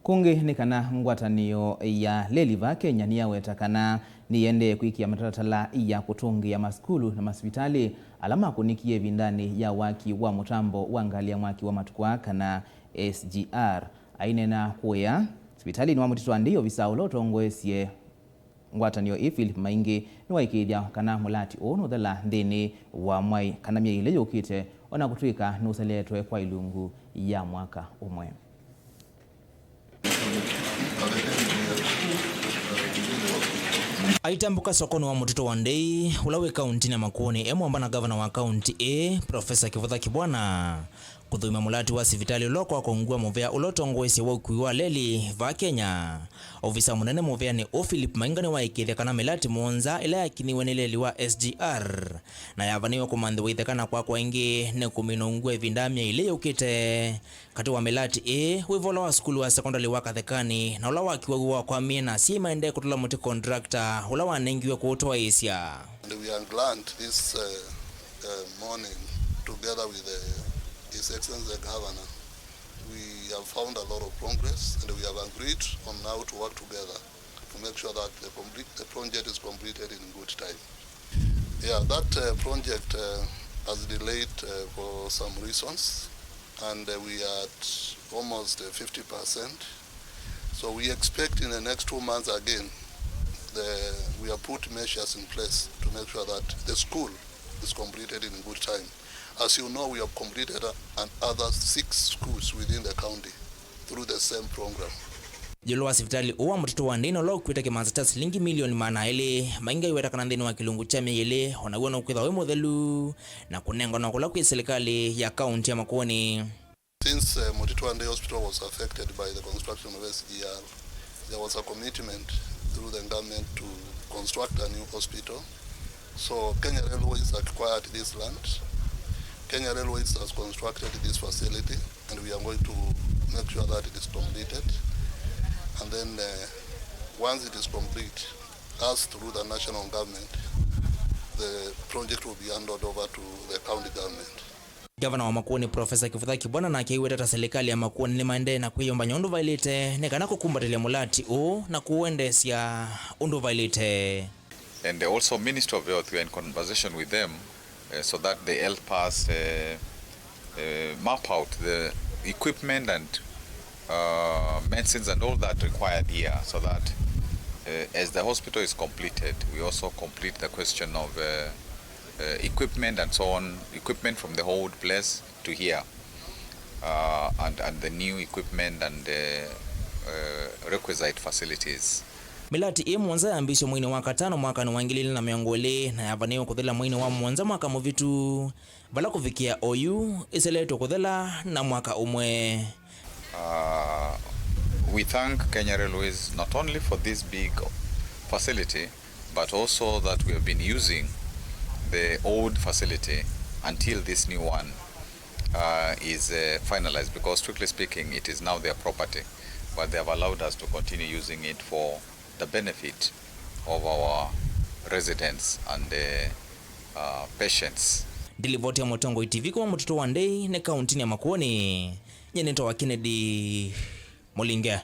kungi nikana Ngwatanio ya Leli va Kenya niyaweta kana niyiendeeye kwikia mitalatala ya Kutungiia masukulu na masivitali ala makunikie ivindani ya Waki wa Mutambo wa ngali ya mwaki wa matuku kana SGR. Aineenea kuya sivitali ni wa Mtito Andei ovisa ulotongoesye Ngwatanio Philip Maingi niwaikithya kana Milati unuthela nthini wa mwai kana myeile yukite ona kutwika nuseletwe kwa ilungu ya mwaka umwe. Aitambuka sokoni wa Mtito Andei ulawe kaunti na makuoni emwamba na gavana wa kaunti Profesa Kwathana kuthuma mulati wa sivitali uloko wa kongua Muvia ulotongoesye Waki wa Leli va Kenya. Ofisa munene Muvia ni Philip Maingi niwaikithya kana Milati monza ila yakiniwe ni Leli wa SGR na yavaniwe kumanthiwa ithekana kwakwa ingi ni kuminongwa ivindani ile yukite kati wa Milati wivola wa sukulu wa secondary wa Kathekani na ula wakiwa kwa miena si maendeeye kutula muti contractor ula waanangiwe kutoa isya. We are glad this morning together with His Excellency the Governor. We have found a lot of progress and we have agreed on how to work together to make sure that the project is completed in good time. Yeah, that project has delayed for some reasons, and we are at almost 50%. So we expect in the next 2 months again, we have put measures in place to make sure that the school is completed in good time. As you know, we have completed another 6 schools within the county through the same program. Jolo wa sivitali uwa Mtito Andei lo kwita kimanzita silingi milioni manaile mainga iweta kana nthini wa kilungu cha myeile onawona ukwitha we muthelu na kunenga na kula kwi serikali ya kaunti ya makuoni. Since Mtito Andei Hospital was affected by the construction of SGR, there was a commitment through the government to construct a new hospital. So Kenya Railways acquired this land. Kenya Railways has constructed this facility and we are going to make sure that it is completed. And then once it is complete, as through the national government, the project will be handed over to the county government. Gavana wa makuoni Profesa Kwathana na akiweta serikali ya makuoni ni maendeeye na kuyomba nyondo vailite nekana kukumbatilia mulati na kuendesya undu vailite. And also Minister of Health, we are in conversation with them so that they help us map out the equipment and medicines and all that required here, so that as the hospital is completed, we also complete the question of equipment and so on, equipment from the old place to here, and the new equipment and requisite facilities. Milati mwanza ambisho mwini wa Kwathana mwaka ni wangilili na miongole na yavaniwa kuthela mwini wa mwanza mwaka muvitu vala kufikia OU iseleto kuthela na mwaka umwe. We thank Kenya Railways not only for this big facility, but also that we have been using the old facility until this new one is finalized, because strictly speaking it is now their property, but they have allowed us to continue using it for the benefit of our residents and patients. Dilivoti ya Motongo TV kwa Mtito Andei ne kaunti ya makuoni. Nyenento wa Kennedy Molinga.